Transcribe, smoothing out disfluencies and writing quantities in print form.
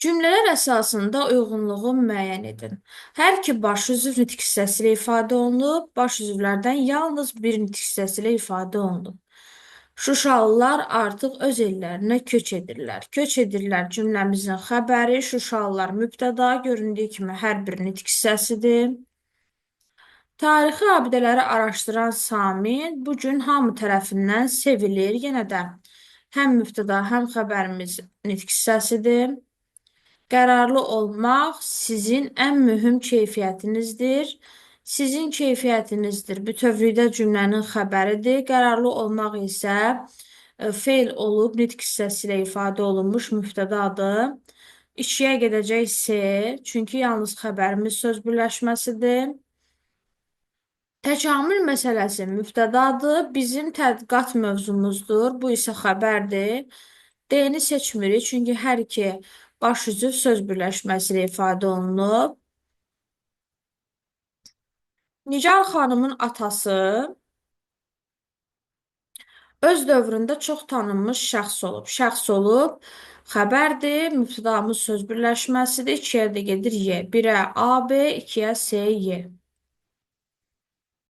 Cümlələr əsasında uyğunluğu müəyyən edin. Hər iki baş üzv nitq hissəsi ilə ifadə olunub, baş üzvlərdən yalnız bir nitq hissəsi ilə ifadə olunub. Şuşalılar artıq öz ellərinə köç edirlər. Köç edirlər cümləmizin xəbəri, Şuşalılar mübtəda göründüyü kimi hər bir nitq hissəsidir. Tarixi abidələri araşdıran Samin bu gün hamı tərəfindən sevilir. Yenə də həm mübtəda, həm xəbərimiz nitq hissəsidir. Qərarlı olmaq sizin ən mühüm keyfiyyətinizdir. Sizin keyfiyyətinizdir. Bütövlükdə cümlənin xəbəridir. Qərarlı olmaq isə feil olub nitq hissəsi ilə ifadə olunmuş mübtədadır. İkiyə gedəcək S, çünki yalnız xəbərimiz söz birləşməsidir. Təkamül məsələsi mübtədadır, bizim tədqiqat mövzumuzdur, bu isə xəbərdir. D-ni seçmirik, çünki hər iki baş üzv söz birləşməsi ilə ifadə olunub. Nigar xanımın atası öz dövründə çox tanınmış şəxs olub. Şəxs olub, xəbərdir, mübtədamız söz birləşməsidir, ikiyə də gedir Y. 1-ə A, B, 2-yə S, Y.